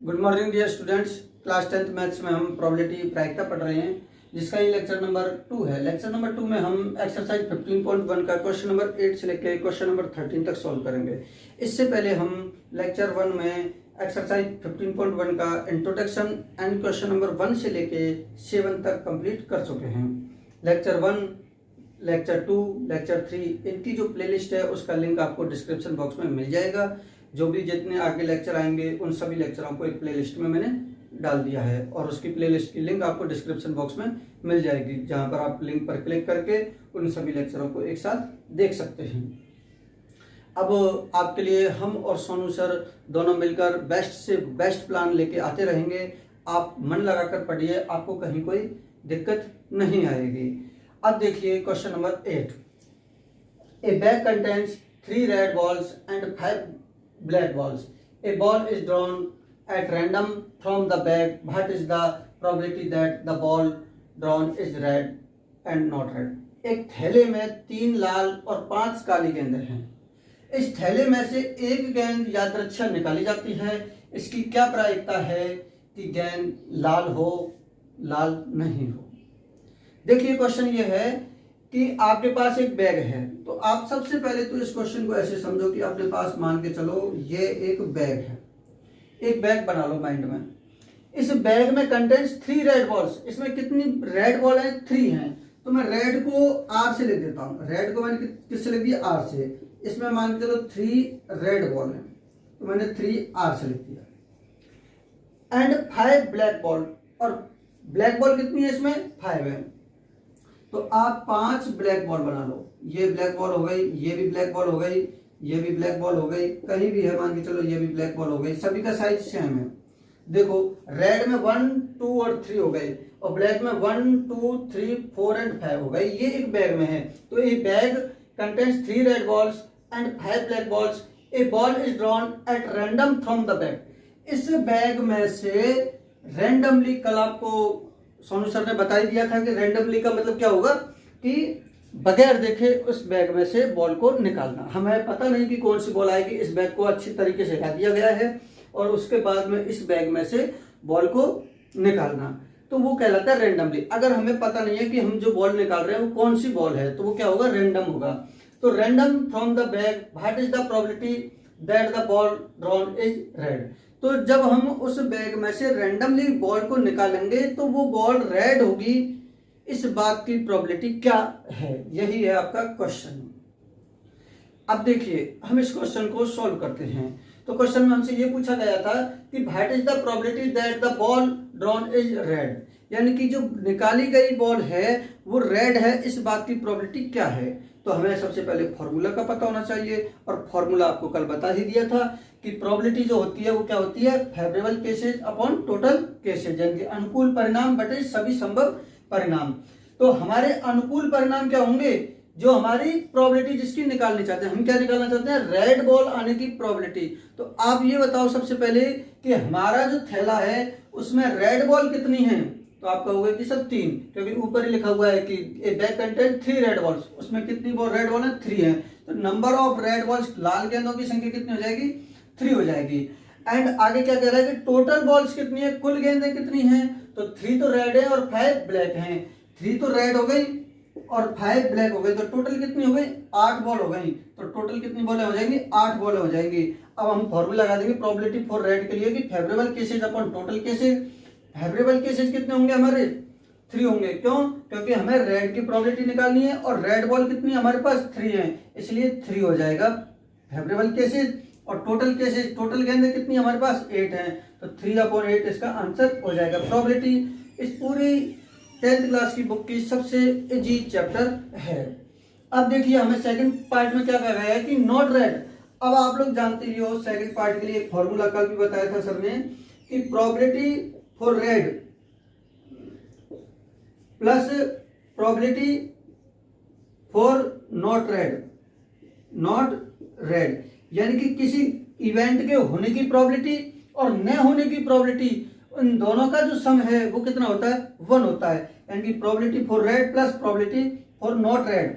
Good morning dear students. Class 10th maths में हम probability प्रायिकता पढ़ रहे हैं, जिसका ये लेक्चर नंबर 2 है। लेक्चर नंबर 2 में हम एक्सरसाइज 15.1 का क्वेश्चन नंबर 8 से लेकर क्वेश्चन नंबर 13 तक सॉल्व करेंगे। इससे पहले हम लेक्चर 1 में एक्सरसाइज 15.1 का इंट्रोडक्शन एंड क्वेश्चन नंबर 1 से लेके 7 तक कंप्लीट कर चुके हैं। लेक्चर 1, लेक्चर 2, लेक्चर 3 इनकी जो प्लेलिस्ट है उसका लिंक आपको डिस्क्रिप्शन बॉक्स में मिल जाएगा। जो भी जितने आगे लेक्चर आएंगे उन सभी लेक्चरों को एक प्लेलिस्ट में मैंने डाल दिया है और उसकी प्लेलिस्ट की लिंक आपको डिस्क्रिप्शन बॉक्स में मिल जाएगी, जहां पर आप लिंक पर क्लिक करके उन सभी लेक्चरों को एक साथ देख सकते हैं। अब आपके लिए हम और सोनू सर दोनों मिलकर बेस्ट से बेस्ट प्लान लेके आते रहेंगे। आप मन लगाकर पढ़िए, आपको कहीं कोई दिक्कत नहीं आएगी। अब देखिए question number 8। A bag contains 3 red balls and 5 black balls. A ball is drawn at random from the bag. What is the probability that the ball drawn is red and not red? एक थैले में 3 लाल और 5 काली गेंदें हैं। इस थैले में से एक गेंद यादृच्छिक निकाली जाती है। इसकी क्या प्रायिकता है कि गेंद लाल हो, लाल नहीं हो? देखिए क्वेश्चन ये है कि आपके पास एक बैग है, तो आप सबसे पहले तो इस क्वेश्चन को ऐसे समझो कि अपने पास मान के चलो ये एक बैग है। एक बैग बना लो माइंड में। इस बैग में कंटेंट्स 3 रेड बॉल्स। इसमें कितनी रेड बॉल है? 3 हैं। तो मैं रेड को आर से लिख देता हूं। रेड को मैंने किससे लिख दिया? आर से। इसमें मान के चलो 3 रेड बॉल है, तो मैंने 3 आर से लिख दिया। एंड 5 ब्लैक बॉल, और ब्लैक बॉल कितनी है? इसमें 5 है। तो आप 5 ब्लैक बॉल बना लो। ये ब्लैक बॉल हो गई, ये भी ब्लैक बॉल हो गई, ये भी ब्लैक बॉल हो गई, कहीं भी है मान के चलो ये भी ब्लैक बॉल हो गई। सभी का साइज सेम है। देखो रेड में 1, 2 और 3 हो गए, और ब्लैक में 1, 2, 3, 4 एंड 5 हो गए। ये एक बैग में है। तो ये bag contains 3 red balls and 5 black balls. A ball is drawn at random from the bag. इस बैग में से रैंडमली, कल आपको सोनू सर ने बता ही दिया था कि रैंडमली का मतलब क्या होगा कि बगैर देखे उस बैग में से बॉल को निकालना। हमें पता नहीं कि कौन सी बॉल आएगी। इस बैग को अच्छी तरीके से हटा दिया गया है और उसके बाद में इस बैग में से बॉल को निकालना, तो वो कहलाता है रैंडमली। अगर हमें पता नहीं है कि हम जो बॉल निकाल रहे हैं वो कौन सी बॉल है, तो वो क्या होगा? रैंडम होगा। तो random from the bag, what is the probability that the ball drawn is red. तो जब हम उस बैग में से रैंडमली बॉल को निकालेंगे तो वो बॉल रेड होगी। इस बात की प्रोबेबिलिटी क्या है? यही है आपका क्वेश्चन। अब देखिए हम इस क्वेश्चन को सॉल्व करते हैं। तो क्वेश्चन में हमसे ये पूछा गया था कि what is the probability that the ball drawn is red, यानी कि जो निकाली गई बॉल है वो रेड है, इस बात की प्रोबेबिलिटी क्या है? तो हमें सबसे पहले फॉर्मूला का पता होना चाहिए, और फॉर्मूला आपको कल बता ही दिया था कि प्रोबेबिलिटी जो होती है वो क्या होती है? Favourable cases upon total cases, यानी कि अनुकूल परिणाम बटे सभी संभव परिणाम। तो हमारे अनुकूल परिणाम क्या होंगे? जो हमारी प्रोबेबिलिटी जिसकी निकालनी चाहते हैं, हम क्या निकालना चाहते हैं? रेड बॉल आने की प्रोबेबिलिटी। तो आप ये बताओ सबसे पहले कि हमारा जो थैला है उसमें रेड बॉल कितनी है? तो आप कहोगे कि सर 3, क्योंकि ऊपर ही लिखा हुआ है कि ए बैग कंटेन 3 रेड बॉल्स। उसमें कितनी बॉल रेड बॉल है? 3 है। तो नंबर ऑफ रेड बॉल्स, लाल गेंदों की संख्या कितनी हो जाएगी? 3 हो जाएगी। एंड आगे क्या कह रहा है कि टोटल बॉल्स कितनी है, कुल गेंदें कितनी हैं? तो 3 तो रेड है और 5 ब्लैक हैं। 3 तो रेड हो गई और 5 ब्लैक हो गई, तो टोटल कितनी हो गई? 8 बॉल हो गई। तो टोटल कितनी बॉलें हो जाएंगी? 8 बॉलें हो जाएंगी। अब हम फॉर्मूला लगा देंगे प्रोबेबिलिटी फॉर रेड के लिए कि favourable cases upon total cases. Favourable cases कितने होंगे हमारे? 3 होंगे। क्यों? क्योंकि हमें रेड की प्रोबेबिलिटी निकालनी है और रेड बॉल कितनी हमारे पास? 3 है, इसलिए 3 हो जाएगा फेवरेबल केसेज। और टोटल केसेज, टोटल गेंदें कितनी हमारे पास? 8 हैं, तो 3/8 इसका आंसर हो जाएगा। प्रोबेबिलिटी इस पूरी 10th क्लास की बुक की सबसे इजी चैप्टर है। अब देखिए हमें सेकंड पार्ट में क्या कहा गया है कि नॉट रेड। अब आप लोग जानते ही हो सेकंड पार्ट के लिए एक फॉर्मूला कल भी बताया था सर ने कि probability for red plus probability for not red, not red, यानी कि किसी इवेंट के होने की प्रोबेबिलिटी और न होने की प्रोबेबिलिटी, उन दोनों का जो सम है वो कितना होता है? 1 होता है। यानी कि probability for red plus probability for not red.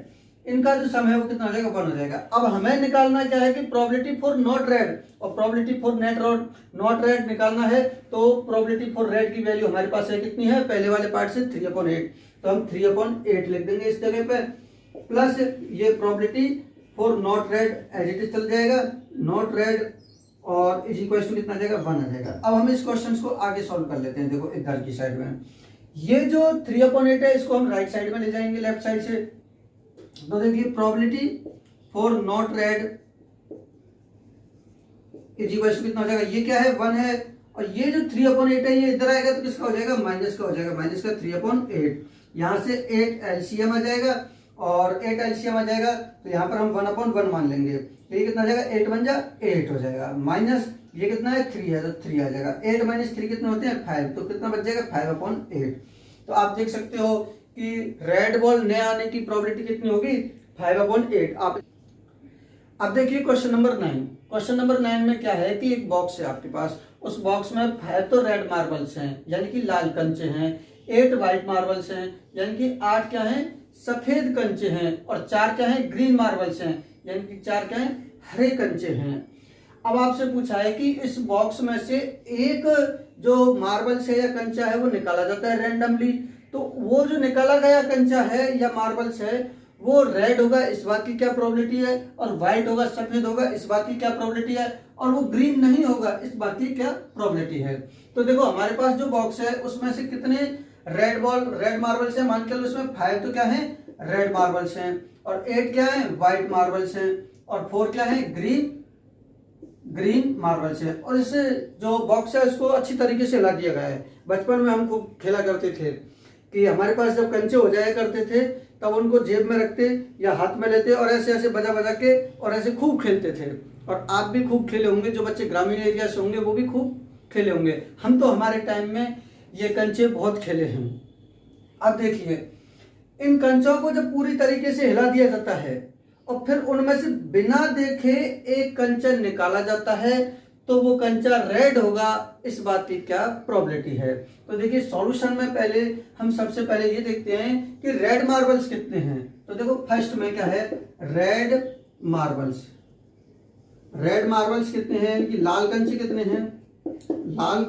इनका जो सम है वो कितना हो जाएगा, 1 हो जाएगा। अब हमें निकालना क्या है कि प्रोबेबिलिटी फॉर नॉट रेड और प्रोबेबिलिटी फॉर नॉट रेड निकालना है। तो प्रोबेबिलिटी फॉर रेड की वैल्यू हमारे पास है कितनी है, पहले वाले पार्ट से 3/8, तो हम 3/8 लिख देंगे इस जगह पे, प्लस ये probability for not red as it is चल जाएगा, नॉट रेड और इज इक्वल टू कितना जाएगा, 1 आ जाएगा। अब हम इस क्वेश्चन को आगे सॉल्व कर लेते हैं। देखो इधर की साइड में ये जो 3/8 है इसको हम राइट साइड में ले जाएंगे, लेफ्ट साइड से। तो देखिए probability for not red is equal to कितना हो जाएगा, ये क्या है, 1 है, और ये जो 3/8 है ये इधर आएगा तो किसका हो जाएगा, माइनस का हो जाएगा, माइनस का 3/8। यहाँ से 8 एलसीएम आ जाएगा और 8 एलसीएम आ जाएगा तो यहाँ पर हम 1/1 मान लेंगे, तो ये कितना आ जाएगा, 8 बन जा 8 हो जाएगा, माइनस ये कितना है 3 है तो 3 आ जाएगा, 8 - 3 कितने होते हैं 5, तो कितना बच जाएगा 5/8। तो आप देख सकते हो कि रेड बॉल नए आने की प्रोबेबिलिटी कितनी होगी, 5/8। आप अब देखिए क्वेश्चन नंबर 9। क्वेश्चन नंबर 9 में क्या है कि एक बॉक्स है आपके पास, उस बॉक्स में 5 तो रेड मार्बल्स हैं यानी कि लाल कंचे हैं, 8 व्हाइट मार्बल्स हैं यानी कि 8 क्या हैं, सफेद कंचे हैं, और 4 क्या हैं, ग्रीन मार्बल्स हैं यानी कि 4 क्या हैं, हरे कंचे हैं। अब आपसे पूछा है कि इस बॉक्स में से एक जो मार्बल्स है या कंचा है वो निकाला जाता है रैंडमली, तो वो जो निकाला गया कंचा है या मार्बल्स है वो रेड होगा, इस बात की क्या प्रोबेबिलिटी है, और व्हाइट होगा, सफेद होगा, इस बात की क्या प्रोबेबिलिटी है, और वो ग्रीन नहीं होगा, इस बात की क्या प्रोबेबिलिटी है। तो देखो हमारे पास जो बॉक्स है उसमें से कितने रेड मार्बल्स है, मान के लो उसमें 5 तो क्या है, रेड मार्बल्स हैं, और 8 क्या है, व्हाइट मार्बल्स हैं, और 4 क्या है, ग्रीन मार्बल्स है। और इस जो बॉक्स है उसको अच्छी तरीके से हिला दिया गया है। बचपन में हम खूब खेला करते थे कि हमारे पास जब कंचे हो जाया करते थे तब उनको जेब में रखते या हाथ में लेते और ऐसे ऐसे बजा बजा के और ऐसे खूब खेलते थे। और आप भी खूब खेले होंगे, जो बच्चे ग्रामीण एरिया से होंगे वो भी खूब खेले होंगे। हम तो हमारे टाइम में ये कंचे बहुत खेले हैं। अब देखिए इन कंचों को जब पूरी तरीके से हिला दिया जाता है और फिर उनमें से बिना देखे एक कंचा निकाला जाता है तो वो कंचा रेड होगा, इस बात की क्या प्रोबेबिलिटी है। तो देखिए सॉल्यूशन में पहले हम सबसे पहले ये देखते हैं कि रेड मार्बल्स कितने हैं। तो देखो फर्स्ट में क्या है, रेड मार्बल्स कितने हैं, कि लाल कंचे कितने हैं, लाल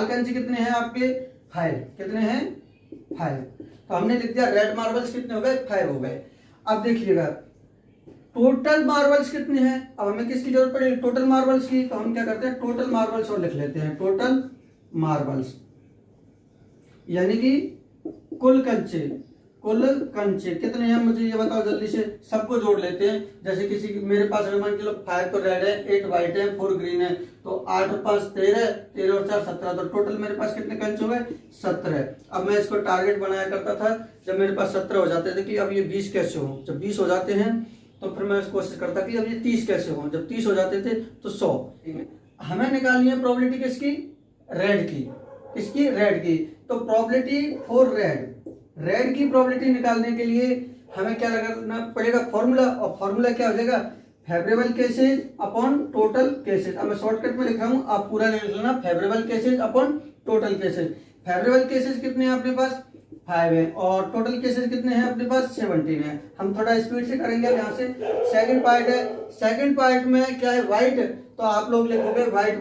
कंचे कितने हैं आपके 5, कितने हैं 5। तो हमने लिख दिया रेड मार्बल्स कितने हो गए, 5 हो गए। अब देखिएगा टोटल मार्बल्स कितने हैं, अब हमें किसकी जरूरत पड़ेगी, टोटल मार्बल्स की। तो हम क्या करते हैं, टोटल मार्बल्स और लिख लेते हैं, टोटल मार्बल्स यानी कि कुल कंचे कितने हैं, मुझे ये बताओ जल्दी से, सबको जोड़ लेते हैं। जैसे किसी की मेरे पास अगर मान के लो 5 तो रेड है, 8 व्हाइट है, 4 ग्रीन है, तो 8 और 5 13, 13 और 4 17, तो टोटल मेरे पास कितने कंचे हो गए, 17। अब मैं इसको टारगेट बनाया करता था जब मेरे पास 17 हो जाते थे कि अब ये 20 कैसे हो। जब 20 हो जाते हैं तो फिर मैं कोशिश करता कि अब ये 30 कैसे हो। जब 30 हो जाते थे तो 100। हमें निकालनी है प्रोबेबिलिटी किसकी, रेड की, किसकी, रेड की। तो प्रोबेबिलिटी फॉर रेड की प्रोबेबिलिटी निकालने के लिए हमें क्या लगाना पड़ेगा, फॉर्मूला। और फॉर्मूला क्या हो जाएगा, favourable cases upon total cases. अब मैं शॉर्टकट में लिख रहा हूं, आप पूरा लिख लेना, favourable cases upon total cases. Favourable cases कितने हैं अपने पास, 5 है, और टोटल केसेज कितने हैं अपने पास, 17 है। हम थोड़ा स्पीड से करेंगे। यहाँ से सेकंड पार्ट है, सेकंड पार्ट में क्या है, व्हाइट, तो आप लोग लिखोगे व्हाइट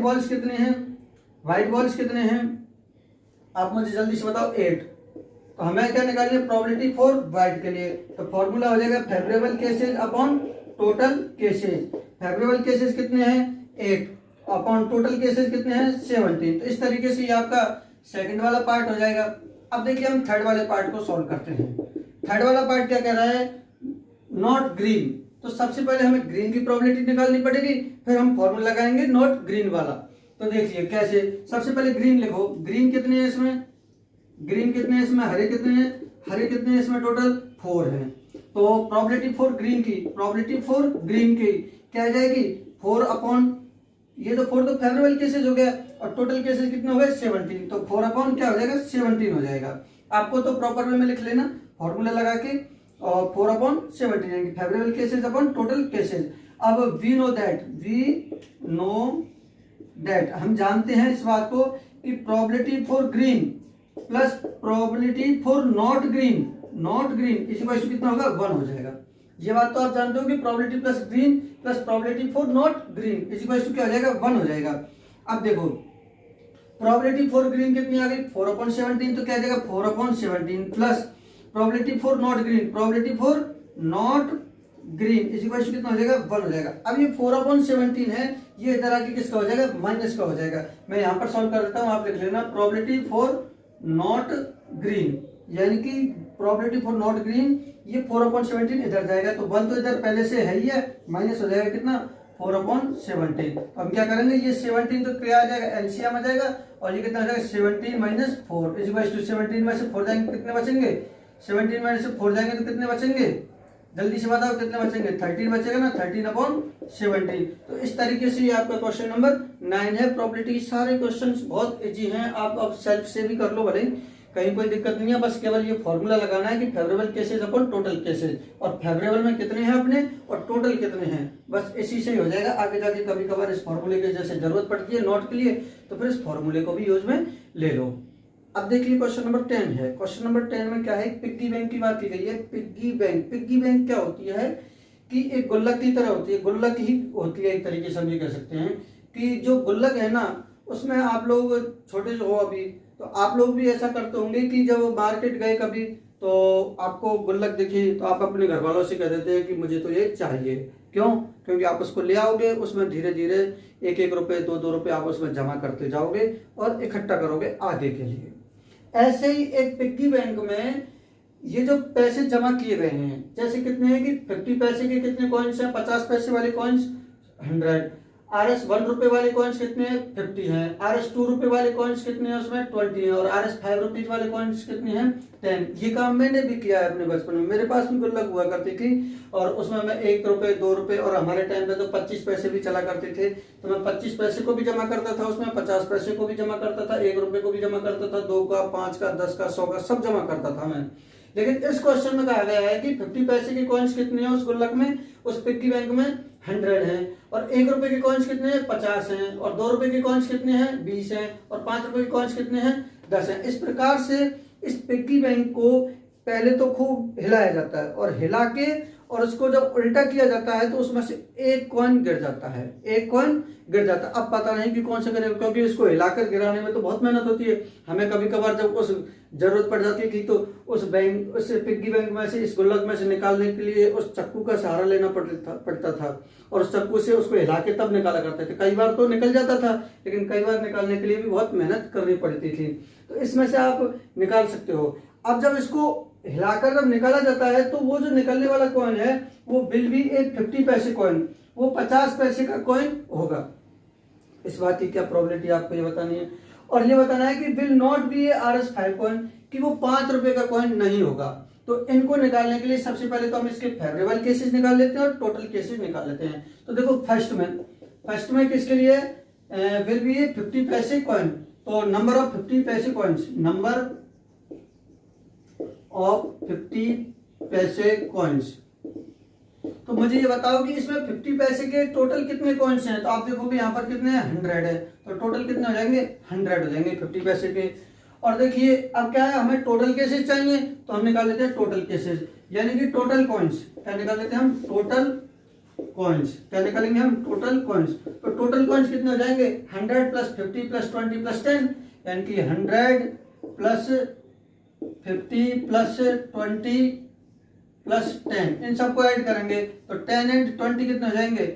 बॉल्स कितने हैं, आप मुझे जल्दी से बताओ, 8। तो हमें क्या निकालनी है, प्रोबेबिलिटी फॉर व्हाइट के लिए। तो फॉर्मूला हो जाएगा favourable cases upon total cases. Favourable cases कितने हैं, 8, अपॉन टोटल केसेज कितने हैं, 17। तो इस तरीके से ये आपका सेकंड वाला पार्ट हो जाएगा। अब देखिए हम थर्ड वाले पार्ट को सॉल्व करते हैं। थर्ड वाला पार्ट क्या कह रहा है, नॉट ग्रीन। तो सबसे पहले हमें ग्रीन की प्रोबेबिलिटी निकालनी पड़ेगी, फिर हम फॉर्मूला लगाएंगे नॉट ग्रीन वाला। तो देखिए कैसे, सबसे पहले ग्रीन लिखो, ग्रीन कितने हैं इसमें, हरे कितने हैं इसमें, टोटल 4 हैं। तो प्रोबेबिलिटी फॉर ग्रीन की क्या आ जाएगी, 4 अपॉन, ये तो 4 तो फेवरेबल केसेज हो गया, और टोटल केसेज कितने हो गए, 17। तो 4 अपॉन क्या हो जाएगा, 17 हो जाएगा। आपको तो प्रॉपर वे में लिख लेना फॉर्मूला लगा के, और 4 अपॉन 17 यानी favourable cases upon total cases. अब वी नो दैट हम जानते हैं इस बात को कि probability for green plus probability for not green, not green इसी वजह से कितना होगा 1 हो जाएगा। ये बात तो आप जानते हो कि probability plus green plus probability for not green इसी वजह से क्या हो जाएगा 1 हो जाएगा। अब देखो प्रोबेबिलिटी फॉर ग्रीन कितनी आ गई 4/17 तो क्या आ जाएगा 4/17 plus probability for not green, probability for not green इसी वजह से कितना हो जाएगा 1 हो जाएगा। अब ये 4/17 है, ये इधर आके किसका हो जाएगा माइनस का हो जाएगा। मैं यहाँ पर सॉल्व कर देता हूँ, आप लिख लेना प्रोबेबिलिटी फॉर नॉट ग्रीन, यानी कि प्रोबेबिलिटी फॉर नॉट ग्रीन ये 4/17 इधर जाएगा तो 1 तो इधर पहले से है ही है, माइनस हो जाएगा कितना 4/17। अब क्या करेंगे ये 17 तो क्या आ जाएगा एलसीएम आ जाएगा और ये कितना आ जाएगा 17 माइनस 4 इज इक्वल टू 17 में से 4 जाएंगे कितने बचेंगे 17 में से 4 जाएंगे तो कितने बचेंगे, जल्दी से बताओ कितने बचेंगे 13 बचेगा ना 13/17। तो इस तरीके से ये आपका क्वेश्चन नंबर 9 है। प्रोबेबिलिटी सारे क्वेश्चंस बहुत इजी हैं, आप अब सेल्फ से भी कर लो भले, कहीं कोई दिक्कत नहीं है। बस केवल ये फॉर्मूला लगाना है कि फेवरेबल केसेस अपन टोटल केसेस, और फेवरेबल में कितने हैं अपने और टोटल कितने हैं, बस इसी से ही हो जाएगा। आगे जाके कभी कभार इस फॉर्मूले के जैसे जरूरत पड़ती है नोट के लिए तो फिर इस फॉर्मूले को भी यूज में ले लो। अब देखिए क्वेश्चन नंबर 10 है। क्वेश्चन नंबर 10 में क्या है, पिग्गी बैंक की बात की गई है। पिग्गी बैंक, पिग्गी बैंक क्या होती है कि एक गुल्लक की तरह होती है, गुल्लक ही होती है एक तरीके से हम ये कह सकते हैं कि जो गुल्लक है ना उसमें आप लोग छोटे जो हो अभी तो आप लोग भी ऐसा करते होंगे कि जब मार्केट गए कभी तो आपको गुल्लक दिखी तो आप अपने घर वालों से कह देते हैं कि मुझे तो ये चाहिए। क्यों? क्योंकि आप उसको ले आओगे, उसमें धीरे धीरे 1-1 रुपए 2-2 रुपए आप उसमें जमा करते जाओगे और इकट्ठा करोगे आगे के लिए। ऐसे ही एक पिग्गी बैंक में ये जो पैसे जमा किए गए हैं, जैसे कितने हैं कि 50 पैसे के कितने कॉइन्स हैं, 50 पैसे वाले कॉइन्स 100, RS 1 रुपए वाले कॉइन्स कितने हैं 50 हैं, RS 2 रुपए वाले कॉइन्स कितने हैं उसमें 20 हैं, और RS 5 रुपीज वाले कॉइन्स कितने हैं 10। ये काम मैंने भी किया है अपने बचपन में, मेरे पास भी गुल्लक हुआ करती थी और उसमें मैं 1 रुपए 2 रुपए और हमारे टाइम पे तो 25 पैसे भी चला करते थे, तो मैं 25 पैसे को भी जमा करता था उसमें, 50 पैसे को भी जमा करता था, 1 रुपए को भी जमा करता था, 2 का 5 का 10 का 100 का सब जमा करता था मैं। लेकिन इस क्वेश्चन में कहा गया है कि 50 पैसे के कॉइन्स कितने हैं उस गुल्लक में, उस पिग्गी बैंक में 100 हैं, और 1 रुपए के कॉइन्स कितने हैं 50 हैं, और 2 रुपए के कॉइन्स कितने हैं 20 हैं, और 5 रुपए के कॉइन्स कितने हैं 10 हैं। इस प्रकार से इस पिग्गी बैंक को पहले तो खूब हिलाया जाता है और हिला के और उसको जब उल्टा किया जाता है तो उसमें से एक कॉइन गिर जाता है, एक कॉइन गिर जाता है। अब पता नहीं कि कौन सा गिरेगा, क्योंकि इसको हिलाकर गिराने में तो बहुत मेहनत होती है। हमें कभी कभार जब उस जरूरत पड़ जाती है कि तो उस बैंक, उस पिग्गी बैंक में से, इस गुल्लक में से निकालने के लिए उस चक्कू का सहारा लेना पड़ता था और उस चक्कू से उसको हिला के तब निकाला करते थे। कई बार तो निकल जाता था लेकिन कई बार निकालने के लिए भी बहुत मेहनत करनी पड़ती थी। तो इसमें से आप निकाल सकते हो। अब जब इसको हिलाकर जब निकाला जाता है तो वो जो निकलने वाला कॉइन है वो विल बी एक 50 पैसे कॉइन, वो 50 पैसे का कॉइन होगा। इस बात की क्या प्रोबेबिलिटी आपको ये बतानी है, और ये बताना है कि will not be A RS 5 coin, कि वो 5 रुपए का कॉइन नहीं होगा। तो इनको निकालने के लिए सबसे पहले तो हम इसके फेवरेबल केसेस निकाल लेते हैं और टोटल केसेस निकाल लेते हैं। तो देखो फर्स्ट में किसके लिए विल बी ए 50 पैसे कॉइन, तो नंबर ऑफ 50 पैसे कॉइन्स, नंबर ऑफ 50 पैसे कॉइन्स। तो मुझे ये बताओ कि इसमें 50 पैसे के टोटल कितने कॉइन्स हैं, तो आप देखोगे यहाँ पर कितने हैं 100 है, तो टोटल कितने हो जाएंगे 100 हो जाएंगे 50 पैसे के। और देखिए अब क्या है, हमें टोटल केसेस चाहिए तो हम निकाल लेते हैं टोटल केसेस, यानी कि टोटल कॉइन्स। क्या निकाल लेते हैं हम टोटल कॉइन्स, क्या निकालेंगे हम टोटल कॉइन्स। तो टोटल कॉइन्स कितने हो जाएंगे 100 प्लस 50 प्लस 20 प्लस 10, यानी कि 100 प्लस 50 प्लस 20 प्लस 10, इन सबको ऐड करेंगे तो 10 एंड 20 कितने हो जाएंगे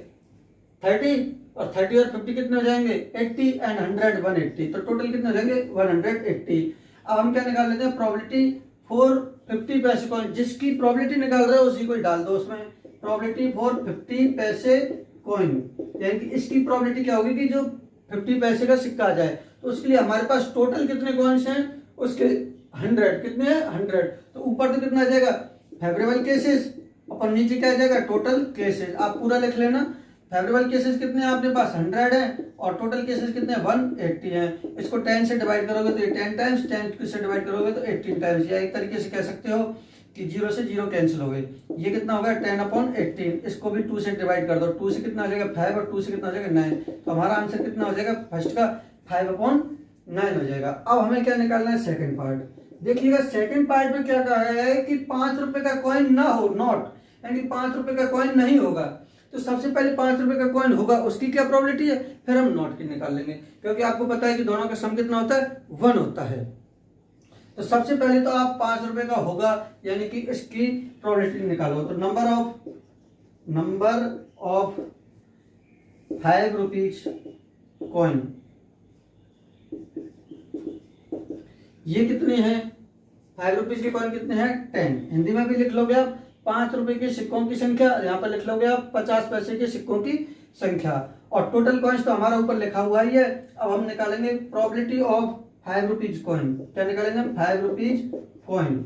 30, और 30 और 50 कितने हो जाएंगे 80 एंड 100 180, तो टोटल कितने हो जाएंगे 180। अब हम क्या निकाल लेते हैं प्रोबेबिलिटी फॉर 50 पैसे कॉइन, जिसकी प्रोबेबिलिटी निकाल रहे हो उसी को डाल दो उसमें, प्रोबेबिलिटी फॉर 50 पैसे कॉइन, यानी कि इसकी प्रोबेबिलिटी क्या होगी कि जो 50 पैसे का सिक्का आ जाए। तो उसके लिए हमारे पास टोटल कितने कॉइन्स हैं, उसके 100 कितने हैं 100, तो ऊपर तो कितना आ जाएगा फेवरेबल केसेस, अपन नीचे क्या आ जाएगा टोटल केसेस। आप पूरा लिख लेना, फेवरेबल केसेस कितने हैं आपके पास 100 है, और टोटल केसेस कितने 180 हैं। इसको 10 से डिवाइड करोगे तो ये 10 टाइम्स, 10 से डिवाइड करोगे तो 18 टाइम्स, या एक तरीके से कह सकते हो कि 0 से 0 कैंसिल हो गए। ये कितना होगा 10/18, इसको भी 2 से डिवाइड कर दो, 2 से कितना आ जाएगा 5 और 2 से कितना आ जाएगा 9, तो हमारा आंसर कितना हो जाएगा फर्स्ट का 5/9 9 हो जाएगा। अब हमें क्या निकालना है, सेकंड पार्ट। देखिएगा सेकंड पार्ट में क्या कहा गया है कि 5 रुपए का कॉइन ना हो, नॉट, यानी 5 रुपए का कॉइन नहीं होगा। तो सबसे पहले 5 रुपए का कॉइन होगा, उसकी क्या प्रोबेबिलिटी है, फिर हम नॉट की निकाल लेंगे, क्योंकि आपको पता है कि दोनों का सम कितना होता है, 1 होता है। तो सबसे पहले तो आप 5 रुपए का होगा यानी कि इसकी प्रोबेबिलिटी निकालो। तो नंबर ऑफ 5 रुपीज कॉइन, ये कितने हैं, 5 रुपीज के कॉइन कितने हैं, 10। हिंदी में भी लिख लोगे आप 5 रुपए के सिक्कों की संख्या, यहाँ पर लिख लोगे आप 50 पैसे के सिक्कों की संख्या। और टोटल कॉइन्स तो हमारा ऊपर लिखा हुआ ही है। अब हम निकालेंगे प्रोबेबिलिटी ऑफ 5 रुपीज कॉइन। क्या निकालेंगे हम, 5 रुपीज कॉइन,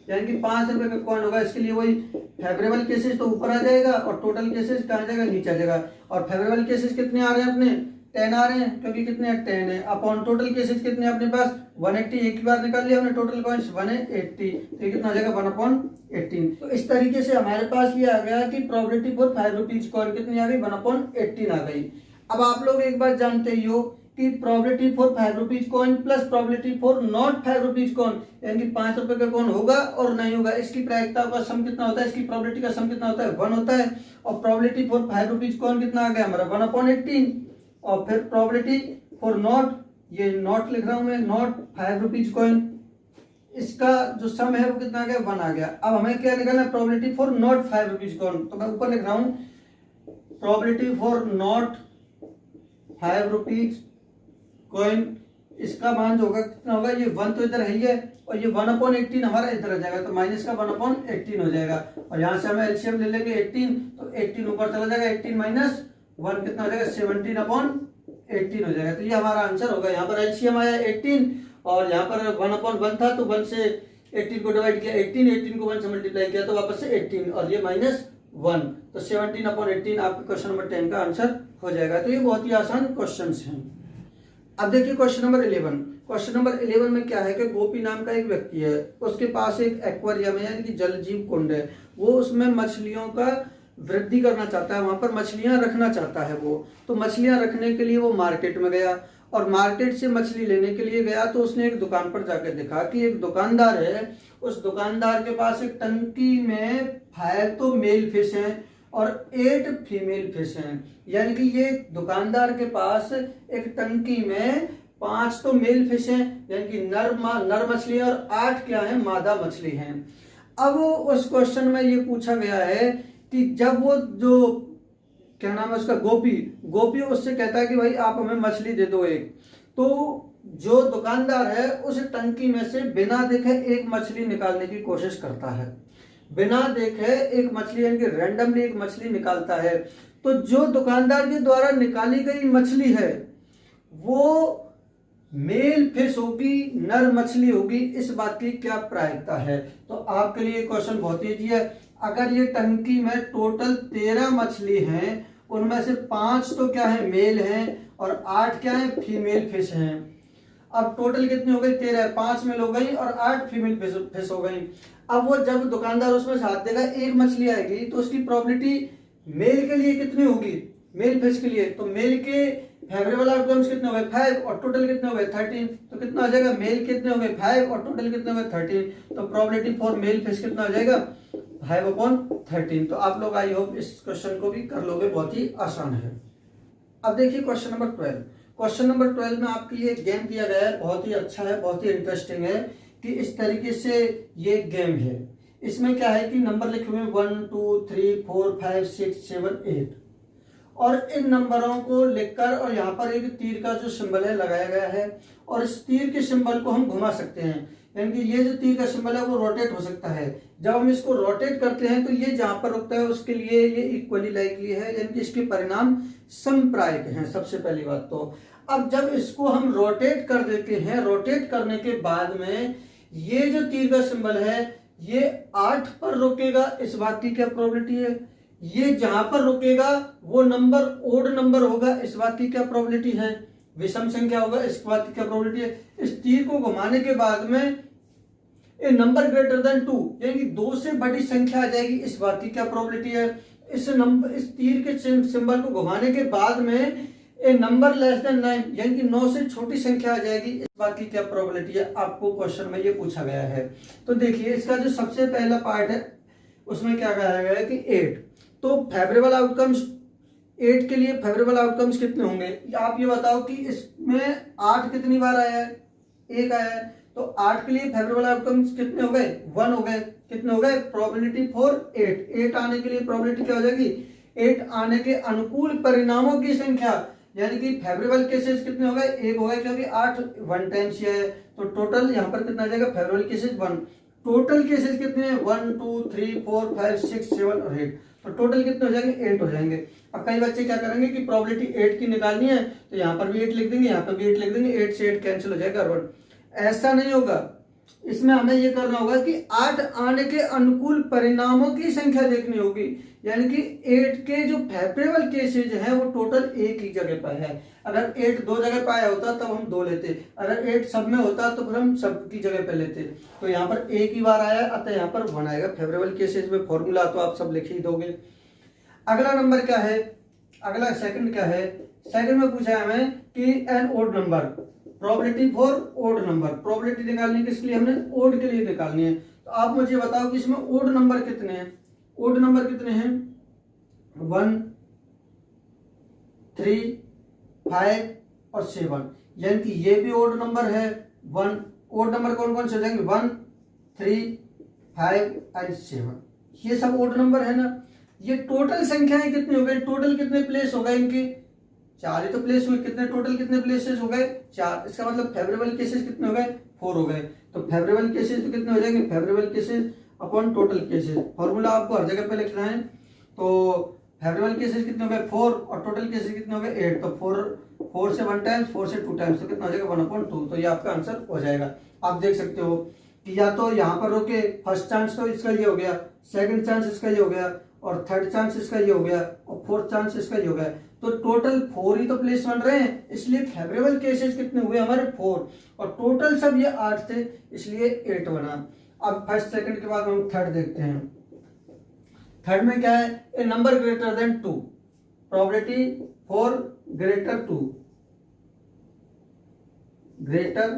यानी कि 5 रुपए का कॉइन होगा। इसके लिए वही फेवरेबल केसेस तो ऊपर आ जाएगा और टोटल केसेस कहाँ जाएगा, नीचे आ जाएगा। और फेवरेबल केसेस कितने आ रहे हैं अपने, 10 आ रहे हैं, क्योंकि कितने हैं, 10 है। अपॉन टोटल केसेस कितने अपने पास, 180। एक ही बार निकाल लिया हमने टोटल कॉइन्स 180, तो ये कितना आ जाएगा, 1/18। तो इस तरीके से हमारे पास ये आ गया कि प्रोबेबिलिटी फॉर 5 रुपीज कॉइन कितनी आ गई, 1/18 आ गई। अब आप लोग एक बात जानते ही हो कि probability for 5 rupees coin plus probability for not 5 rupees coin, यानी कि 5 रुपए का कॉइन होगा और नहीं होगा, इसकी प्रायिकता का सम कितना होता है, इसकी प्रोबेबिलिटी का सम कितना होता है, 1 होता है। और प्रोबेबिलिटी फॉर 5 रुपीज कॉइन कितना आ गया हमारा, 1/18। और फिर प्रोबेबिलिटी फॉर नॉट, ये नॉट लिख रहा हूं मैं, नॉट 5 रुपीज कॉइन, इसका जो सम है वो कितना आ गया, 1 आ गया। अब हमें क्या निकालना है, probability for not 5 rupees coin. तो मैं ऊपर लिख रहा हूं probability for not 5 rupees coin, इसका मान जो होगा कितना होगा, ये 1 तो इधर है ही है, और ये 1/18 हमारा इधर आ जाएगा, तो माइनस का 1/18 हो जाएगा। और यहाँ से हमें एलसीएम ले लेंगे 18, तो 18 ऊपर चला जाएगा, 18 माइनस 1 कितना हो जाएगा, 17/18 हो जाएगा। तो ये हमारा आंसर होगा। यहाँ पर एलसीएम आया 18 और यहाँ पर 1/1 था, तो 1 से 18 को डिवाइड किया, 18 को 1 से मल्टीप्लाई किया, तो वापस से 18 और ये -1, तो 17/18 आपके क्वेश्चन नंबर 10 का आंसर हो जाएगा। तो ये बहुत ही आसान क्वेश्चन हैं। अब देखिए क्वेश्चन नंबर 11। क्वेश्चन नंबर 11 में क्या है कि गोपी नाम का एक व्यक्ति है, उसके पास एक एक्वेरियम है यानी कि जल जीव कुंड है, वो उसमें मछलियों का वृद्धि करना चाहता है, वहां पर मछलियां रखना चाहता है वो। तो मछलियां रखने के लिए वो मार्केट में गया और मार्केट से मछली लेने के लिए गया, तो उसने एक दुकान पर जाकर देखा कि एक दुकानदार है, उस दुकानदार के पास एक टंकी में 5 तो मेल फिश हैं और 8 फीमेल फिश हैं, यानी कि ये दुकानदार के पास एक टंकी में 5 तो मेल फिश हैं यानी कि नर मछली और 8 क्या है, मादा मछली हैं। अब उस क्वेश्चन में ये पूछा गया है कि जब वो जो क्या नाम है उसका, गोपी उससे कहता है कि भाई आप हमें मछली दे दो एक, तो जो दुकानदार है उस टंकी में से बिना देखे एक मछली निकालने की कोशिश करता है, बिना देखे एक मछली यानी कि रैंडमली एक मछली निकालता है। तो जो दुकानदार के द्वारा निकाली गई मछली है वो मेल फिश होगी, नर मछली होगी, इस बात की क्या प्रायिकता है। तो आपके लिए क्वेश्चन बहुत ईजी है। अगर ये टंकी में टोटल 13 मछली हैं, उनमें से 5 तो क्या है, मेल हैं और 8 क्या है, फीमेल फिश हैं। अब टोटल कितनी हो गई, 13, 5 मेल हो गई और 8 फीमेल फिश हो गई। अब वो जब दुकानदार उसमें साथ देगा, एक मछली आएगी तो उसकी प्रोबेबिलिटी मेल के लिए कितनी होगी, मेल फिश के लिए, तो मेल के फेवरेबल आउटकम्स कितने हो गए, 5 और टोटल कितने हो गए, 13। तो कितना आ जाएगा, मेल कितने हो गए, 5 और टोटल कितने हो गए, 13। तो प्रोबेबिलिटी फॉर मेल फिश कितना आ जाएगा, 5/13। तो आप लोग आई होप इस क्वेश्चन को भी कर लोगे, बहुत ही आसान है। अब देखिए क्वेश्चन नंबर 12। क्वेश्चन नंबर 12 में आपके लिए गेम दिया गया है, बहुत ही अच्छा है, बहुत ही इंटरेस्टिंग है कि इस तरीके से ये गेम है। इसमें क्या है कि नंबर लिखे हुए 1 2 3 4 5 6 7 8 और इन नंबरों को लिखकर और यहाँ पर एक तीर का जो सिंबल है लगाया गया है और इस तीर के सिंबल को हम घुमा सकते हैं, यानी कि ये जो तीर का सिंबल है वो रोटेट हो सकता है। जब हम इसको रोटेट करते हैं तो ये जहां पर रुकता है उसके लिए ये इक्वली लाइकली है, यानी कि इसके परिणाम समप्रायिक हैं। सबसे पहली बात तो अब जब इसको हम रोटेट कर देते हैं, रोटेट करने के बाद में ये जो तीर का सिंबल है ये 8 पर रुकेगा, इस बात की क्या प्रोबेबिलिटी है। ये जहां पर रुकेगा वो नंबर ओड नंबर होगा, इस बात की क्या प्रोबेबिलिटी है। विषम संख्या होगा, इस बात की क्या प्रोबेबिलिटी है। इस तीर को घुमाने के बाद में ए नंबर ग्रेटर देन 2 यानी कि 2 से बड़ी संख्या आ जाएगी, इस बात की क्या प्रोबेबिलिटी है। इस तीर के सिंबल को घुमाने के बाद में ए नंबर लेस देन 9, यानी कि 9 से छोटी संख्या आ जाएगी, इस बात की क्या प्रोबेबिलिटी है, आपको क्वेश्चन में ये पूछा गया है। तो देखिए इसका जो सबसे पहला पार्ट है उसमें क्या कहा गया है कि 8, तो फेवरेबल आउटकम्स 8 के लिए फेवरेबल आउटकम्स कितने होंगे, आप ये बताओ कि इसमें 8 कितनी बार आया है, 1 आया है, तो 8 के लिए फेवरेबल आउटकम्स कितने हो गए, 1 हो गए, कितने हो गए, प्रोबेबिलिटी फॉर 8 आने के लिए प्रोबेबिलिटी क्या हो जाएगी, 8 आने के अनुकूल परिणामों की संख्या, यानी कि फेवरेबल केसेस कितने हो गए, 1 हो गए, क्योंकि 8 1 टाइम्स है, तो टोटल यहाँ पर कितना आ जाएगा, फेवरेबल केसेस 1, टोटल केसेस कितने हैं 1 2 3 4 5 6 7 और 8, तो टोटल कितने हो जाएंगे 8 हो जाएंगे। अब कई बच्चे क्या करेंगे कि प्रोबेबिलिटी 8 की निकालनी है तो यहाँ पर भी 8 लिख देंगे, यहाँ पर भी 8 लिख देंगे, 8 से 8 कैंसिल हो जाएगा 1, ऐसा नहीं होगा। इसमें हमें यह करना होगा कि 8 आने के अनुकूल परिणामों की संख्या देखनी होगी, यानी कि 8 के जो फेवरेबल केसेज हैं वो टोटल एक ही जगह पर है। अगर 8 दो जगह पर आया होता तब हम 2 लेते, अगर 8 सब में होता तो फिर हम सब की जगह पे लेते, तो यहाँ पर एक ही बार आया, अतः यहाँ पर 1 आएगा। फेवरेबल केसेज में फॉर्मूला तो आप सब लिख ही दोगे। अगला नंबर क्या है, अगला सेकंड क्या है, सेकंड में पूछा है हमें कि an odd number, probability for odd number, probability निकालनी किसके लिए, हमने ओड के लिए निकालनी है। तो आप मुझे बताओ कि इसमें ओड नंबर कितने हैं, ओड नंबर कितने हैं, 1 3 5 और 7, यानी कि ये भी ओड नंबर है 1, ओड नंबर कौन कौन से हो जाएंगे 1 3 5 एंड 7, ये सब ओड नंबर है ना। ये टोटल संख्याएं कितनी हो गई, टोटल कितने प्लेस हो गए इनके, 4 ही तो प्लेस हुए, कितने टोटल कितने प्लेसेस हो गए 4, इसका मतलब फेवरेबल केसेस कितने हो गए 4 हो गए, तो फेवरेबल केसेस तो कितने हो जाएंगे, favourable cases upon total cases, formula आपको हर जगह पे लिखना है। तो फेवरेबल केसेस कितने हो गए 4 और टोटल केसेस कितने हो गए 8, तो 4 से 1 टाइम्स, 4 से 2 टाइम्स, तो कितना हो जाएगा 1/2, तो ये आपका आंसर हो जाएगा। आप देख सकते हो कि या तो यहाँ पर रोके, फर्स्ट चांस तो इसका ये हो गया, सेकंड चांस इसका ये हो गया, और थर्ड चांस इसका ये हो गया, और फोर्थ चांस इसका ये हो गया, तो टोटल 4 ही तो प्लेस बन रहे हैं, इसलिए फेवरेबल केसेस कितने हुए हमारे 4, और टोटल सब ये 8 थे, इसलिए 8 बना। अब फर्स्ट सेकंड के बाद हम थर्ड देखते हैं। थर्ड में क्या है, a number greater than 2, probability for greater 2, greater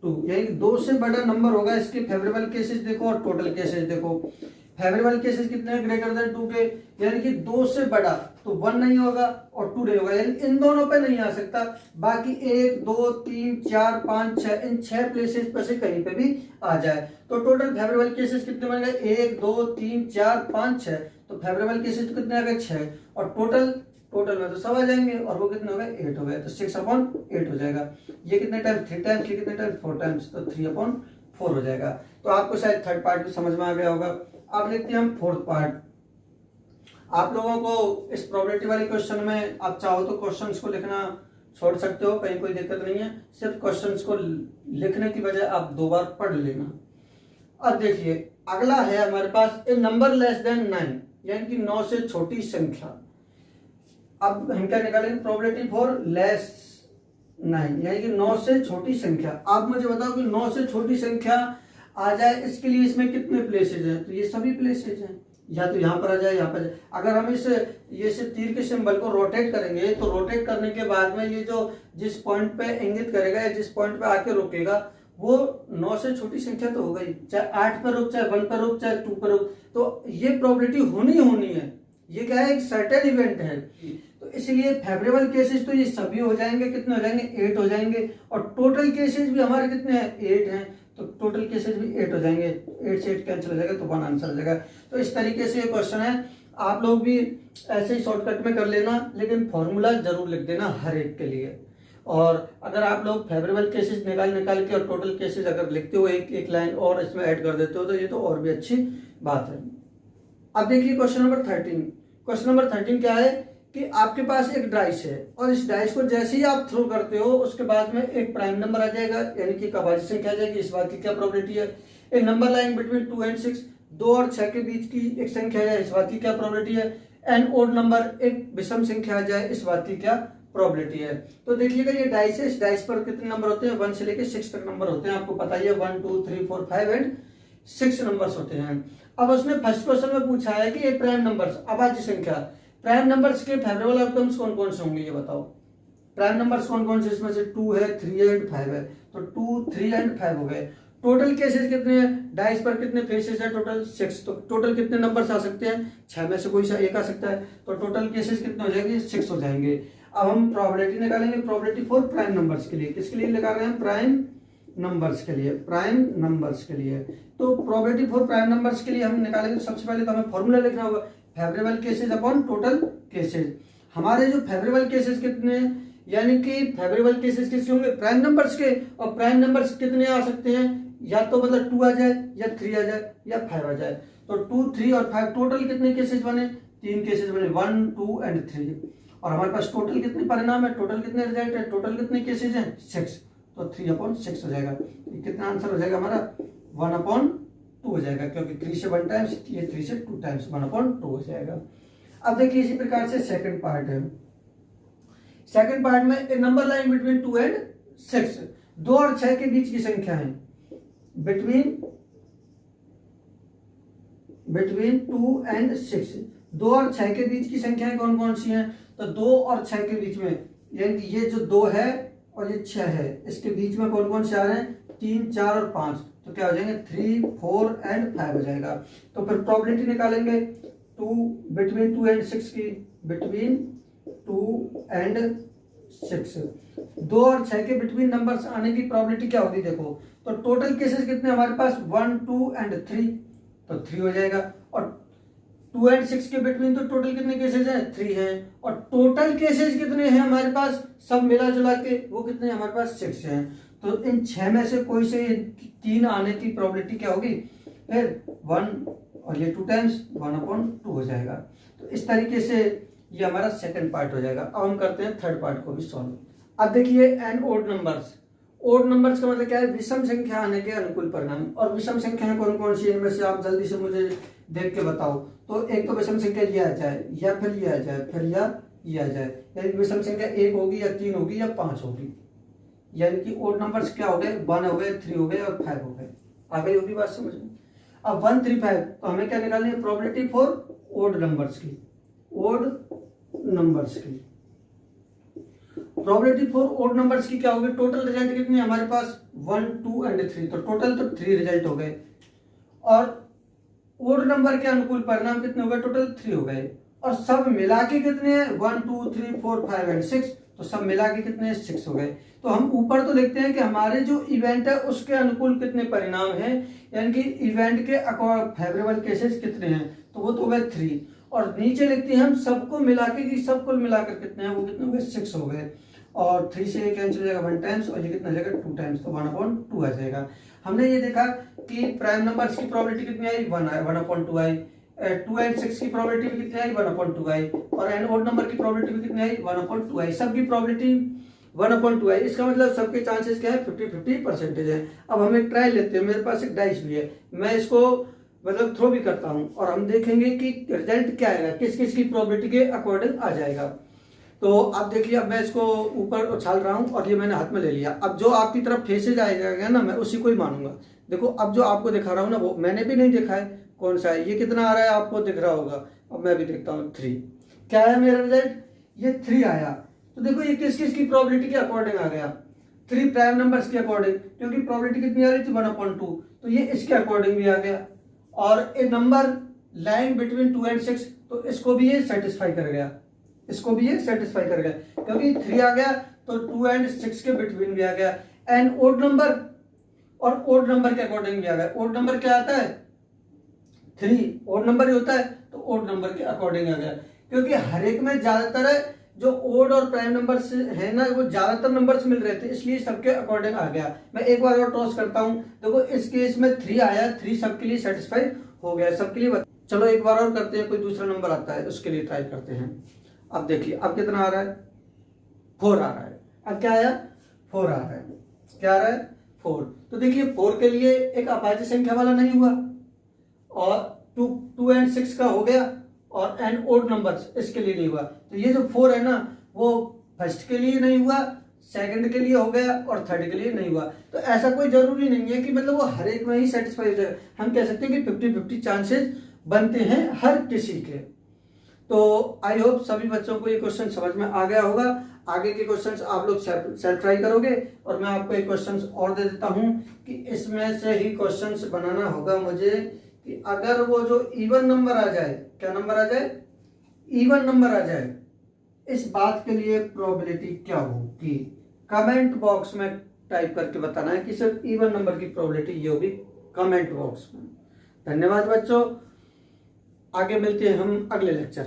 2, यानी 2 से बड़ा नंबर होगा, इसके फेवरेबल केसेस देखो और टोटल केसेस देखो। फेवरेबल केसेस कितने हैं ग्रेटर देन 2 के, यानी कि 2 से बड़ा, तो 1 नहीं होगा और 2 नहीं होगा, यानी इन दोनों पे नहीं आ सकता, बाकी 1 2 3 4 5 6 इन 6 प्लेसेस पे से कहीं पे भी आ जाए। तो टोटल फेवरेबल केसेस कितने बन गए 1 2 3 4 5 6, तो फेवरेबल केसेस तो कितने आ गए 6, और टोटल में तो सब आ जाएंगे, और वो कितने हो गए 8 हो गए, तो 6/8 हो जाएगा। ये कितने टाइम्स 3 टाइम्स, ये कितने टाइम्स 4 टाइम्स, तो 3/4 हो जाएगा। तो आपको शायद थर्ड पार्ट भी समझ में आ गया होगा। अब लिखते हैं हम फोर्थ पार्ट। आप लोगों को इस प्रोबेबिलिटी वाले क्वेश्चन में आप चाहो तो क्वेश्चंस को लिखना छोड़ सकते हो, कहीं कोई दिक्कत नहीं है, सिर्फ क्वेश्चंस को लिखने की बजाय आप 2 बार पढ़ लेना। अब देखिए अगला है हमारे पास ए नंबर लेस देन 9, यानी कि 9 से छोटी संख्या। अब हम क्या निकालेंगे, प्रोबेबिलिटी फॉर लेस 9, यानी कि 9 से छोटी संख्या। आप मुझे बताओ कि 9 से छोटी संख्या आ जाए, इसके लिए इसमें कितने प्लेसेज हैं, तो ये सभी प्लेसेज हैं, या तो यहाँ पर आ जाए, यहाँ पर जाए। अगर हम इस ये से तीर के सिंबल को रोटेट करेंगे, तो रोटेट करने के बाद में ये जो जिस पॉइंट पे इंगित करेगा या जिस पॉइंट पे आके रुकेगा वो 9 से छोटी संख्या तो हो गई, चाहे 8 पर रुक, चाहे 1 पर रुक, चाहे 2 पर रुक, तो ये प्रोबेबिलिटी होनी है। ये क्या है, एक सर्टेन इवेंट है, तो इसलिए फेवरेबल केसेस तो ये सभी हो जाएंगे, कितने हो जाएंगे 8 हो जाएंगे, और टोटल केसेस भी हमारे कितने हैं 8 हैं, तो टोटल केसेस भी 8 हो जाएंगे, 8 से 8 कैंसिल हो जाएगा, तो 1 आंसर हो जाएगा। तो इस तरीके से ये क्वेश्चन है, आप लोग भी ऐसे ही शॉर्टकट में कर लेना, लेकिन फॉर्मूला जरूर लिख देना हर एक के लिए। और अगर आप लोग फेवरेबल केसेस निकाल के और टोटल केसेस अगर लिखते हो एक लाइन और इसमें ऐड कर देते हो, तो ये तो और भी अच्छी बात है। अब देखिए क्वेश्चन नंबर 13। क्वेश्चन नंबर 13 क्या है कि आपके पास एक डाइस है, और इस डाइस को जैसे ही आप थ्रो करते हो उसके बाद में एक प्राइम नंबर आ जाएगा, यानी कि एक अभाज्य संख्या आ जाएगी। इस बात की क्या प्रोबेबिलिटी है, एक नंबर लाइन बिटवीन 2 and 6, 2 और 6 के बीच की एक संख्या है, इस बात की क्या प्रोबेबिलिटी है। एन ओड नंबर, एक विषम संख्या आ जाए, इस बात की क्या प्रोबेबिलिटी है। तो देखिएगा ये डाइस है, इस डाइस पर कितने नंबर होते हैं, 1 से लेकर 6 तक नंबर होते हैं, आपको पता ही है 1 2 3 4 5 एंड 6 नंबर्स होते हैं। अब उसने फर्स्ट क्वेश्चन में पूछा है कि ये प्राइम नंबर्स, अभाज्य संख्या, प्राइम नंबर्स के फेवरेबल आउटकम्स कौन कौन से होंगे ये बताओ। प्राइम नंबर्स कौन कौन से, इसमें से 2 है, 3 है एंड 5 है, तो 2, 3 एंड 5 हो गए। टोटल केसेस कितने हैं, डाइस पर कितने फेसेस है, टोटल 6। तो टोटल कितने नंबर्स आ सकते हैं, 6 में से कोई सा एक आ सकता है, तो टोटल केसेस कितने हो जाएंगे, 6 हो जाएंगे। अब हम प्रोबेबिलिटी निकालेंगे, प्रोबेबिलिटी फॉर प्राइम नंबर्स के लिए। किसके लिए निकाल रहे हैं, प्राइम नंबर्स के लिए, प्राइम नंबर्स के लिए। तो प्रोबेबिलिटी फॉर प्राइम नंबर्स के लिए हम निकालेंगे, तो सबसे पहले तो हमें फॉर्मूला लिखना होगा, favourable cases upon total cases. हमारे जो फेवरेबल केसेस कितने हैं, यानी कि फेवरेबल केसेस किसके होंगे, प्राइम नंबर्स के। और प्राइम नंबर्स कितने आ सकते हैं, या तो मतलब 2 आ जाए, या 3 आ जाए, या 5 आ जाए। तो 2, 3 और 5 टोटल कितने केसेस बने, 3 केसेस बने, 1, 2 एंड 3। और हमारे पास टोटल कितने परिणाम है, टोटल कितने रिजल्ट है, टोटल कितने केसेस हैं, 6। तो 3/6 हो जाएगा। कितना आंसर हो जाएगा हमारा, 1/2 हो जाएगा, क्योंकि 3 से 1 टाइम्स, ये 3 से 2 टाइम्स, 1/2 हो जाएगा। अब देखिए इसी प्रकार से सेकंड पार्ट है। सेकंड पार्ट में ए नंबर लाइन बिटवीन 2 एंड 6, 2 और 6 के बीच की संख्या है, बिटवीन 2 एंड 6, 2 और 6 के बीच की संख्याएं कौन कौन सी हैं, तो 2 और 6 के बीच में, यानी कि ये जो 2 है और ये 6 है, इसके बीच में कौन कौन से आ रहे हैं, 3, 4 और 5, तो क्या हो जाएंगे, 3, 4 एंड 5 हो जाएगा। तो फिर प्रोबेबिलिटी निकालेंगे, 2 बिटवीन 2 एंड 6 की, बिटवीन 2 एंड 6, 2 और 6 के बिटवीन नंबर्स आने की प्रोबेबिलिटी क्या होगी, देखो तो टोटल केसेस कितने हमारे पास, 1, 2 एंड 3, तो 3 हो जाएगा। और 2 एंड 6 के बिटवीन तो टोटल कितने केसेस हैं, 3 हैं। और टोटल केसेस कितने हैं हमारे पास, सब मिला जुला के वो कितने हमारे पास, 6 हैं। तो इन 6 में से कोई से 3 आने की प्रोबेबिलिटी क्या होगी, फिर 1 और ये 2 टाइम्स, 1/2 हो जाएगा। तो इस तरीके से ये हमारा सेकंड पार्ट हो जाएगा। अब हम करते हैं थर्ड पार्ट को भी सॉल्व। अब देखिए and odd numbers, odd numbers का मतलब क्या है, विषम संख्या आने के अनुकूल परिणाम। और विषम संख्याएं कौन कौन सी है, इनमें से आप जल्दी से मुझे देख के बताओ। तो एक तो विषम संख्या ये आ जाए, या फिर ये आ जाए, फिर या ये आ जाए, यानी विषम संख्या 1 होगी, या 3 होगी, या 5 होगी। यानी कि ओड नंबर्स क्या हो गए, 1 हो गए, 3 हो गए और 5 हो गए। आ गई होगी बात समझ में। अब 1, 3, 5, तो हमें क्या निकालनी है, प्रोबेबिलिटी फॉर ओड नंबर्स की, ओड नंबर्स की। प्रोबेबिलिटी फॉर ओड नंबर्स की क्या होगी, टोटल रिजल्ट कितने हमारे पास, 1, 2 एंड 3, तो टोटल तो 3 रिजल्ट हो गए। और ओड नंबर के अनुकूल परिणाम कितने हो गए, टोटल 3 हो गए। और सब मिला के कितने हैं, 1, 2, 3, 4, 5 एंड 6, तो सब मिला के कितने 6 हो गए। तो हम ऊपर तो लिखते हैं कि हमारे जो इवेंट है उसके अनुकूल कितने परिणाम हैं, यानी कि इवेंट के फेवरेबल केसेस कितने हैं, तो वो तो हो गए 3। और नीचे लिखते हैं हम सबको मिला के कि सब कुल मिलाकर कितने हैं, वो कितने हो गए, 6 हो गए। और 3 से ये कैंसिल हो जाएगा 1 टाइम्स, और ये कितना हो जाएगा 2 टाइम्स, तो 1/2 आ जाएगा। हमने ये देखा कि प्राइम नंबर्स की प्रोबेबिलिटी कितनी आई, 1/2 आई। 2 एंड 6 की प्रोबेबिलिटी भी कितनी आई, 1/2 आई। और एंड ओड नंबर की प्रोबेबिलिटी भी कितनी आई, 1/2 आई। सबकी प्रोबेबिलिटी 1/2 आई। इसका मतलब सबके चांसेस क्या है, 50-50% है। अब हम एक ट्रायल लेते हैं, मेरे पास एक डाइस भी है, मैं इसको मतलब थ्रो भी करता हूं, और हम देखेंगे कि रिजल्ट क्या आएगा, किस किस की प्रोबेबिलिटी के अकॉर्डिंग आ जाएगा। तो अब देखिए, अब मैं इसको ऊपर उछाल रहा हूं, और ये मैंने हाथ में ले लिया। अब जो आपकी तरफ फेसेज आएगा ना, मैं उसी को ही मानूंगा। देखो अब जो आपको दिखा रहा हूं ना, वो मैंने भी नहीं देखा है कौन सा है, ये कितना आ रहा है आपको दिख रहा होगा। अब मैं भी देखता हूँ 3, क्या है मेरा रिजल्ट, ये 3 आया। तो देखो ये किस किस की प्रोबेबिलिटी के अकॉर्डिंग आ गया, 3 प्राइम नंबर्स के अकॉर्डिंग, क्योंकि प्रोबेबिलिटी कितनी आ रही थी, 1/2, तो ये इसके अकॉर्डिंग भी आ गया। और ए नंबर लाइन बिटवीन 2 एंड 6, तो इसको भी ये सेटिस्फाई कर गया, इसको भी ये सेटिस्फाई कर गया, क्योंकि 3 आ गया तो 2 एंड 6 के बिटवीन भी आ गया। एंड ओड नंबर, और ओड नंबर के अकॉर्डिंग भी आ गया। ओड नंबर क्या आता है, 3 ओड नंबर ही होता है, तो ओड नंबर के अकॉर्डिंग आ गया। क्योंकि हर एक में ज्यादातर जो ओड और प्राइम नंबर्स है ना, वो ज्यादातर नंबर्स मिल रहे थे, इसलिए सबके अकॉर्डिंग आ गया। मैं एक बार और टॉस करता हूं, देखो इस केस में 3 आया, 3 सबके लिए सेटिस्फाई हो गया, सबके लिए। चलो एक बार और करते हैं, कोई दूसरा नंबर आता है उसके लिए ट्राई करते हैं। अब देखिए अब कितना आ रहा है, 4 आ रहा है। अब क्या आया, 4 आ रहा है। क्या आ रहा है, 4। तो देखिए 4 के लिए एक अभाज्य संख्या वाला नहीं हुआ, और 2 एंड 6 का हो गया, और एंड ओड नंबर्स इसके लिए नहीं हुआ। तो ये जो 4 है ना, वो फर्स्ट के लिए नहीं हुआ, सेकंड के लिए हो गया, और थर्ड के लिए नहीं हुआ। तो ऐसा कोई जरूरी नहीं है कि मतलब वो हर एक में ही सेटिस्फाई हो जाए। हम कह सकते हैं कि 50-50 चांसेस बनते हैं हर किसी के। तो आई होप सभी बच्चों को ये क्वेश्चन समझ में आ गया होगा। आगे के क्वेश्चंस आप लोग सेल्फ ट्राई करोगे और मैं आपको एक क्वेश्चंस और दे देता हूं कि इसमें से ही क्वेश्चंस बनाना होगा मुझे कि अगर वो जो इवन नंबर आ जाए, क्या नंबर आ जाए, इवन नंबर आ जाए, इस बात के लिए प्रोबेबिलिटी क्या होगी, कमेंट बॉक्स में टाइप करके बताना है कि सिर्फ इवन नंबर की प्रोबेबिलिटी ये होगी कमेंट बॉक्स में। धन्यवाद बच्चों, आगे मिलते हैं हम अगले लेक्चर।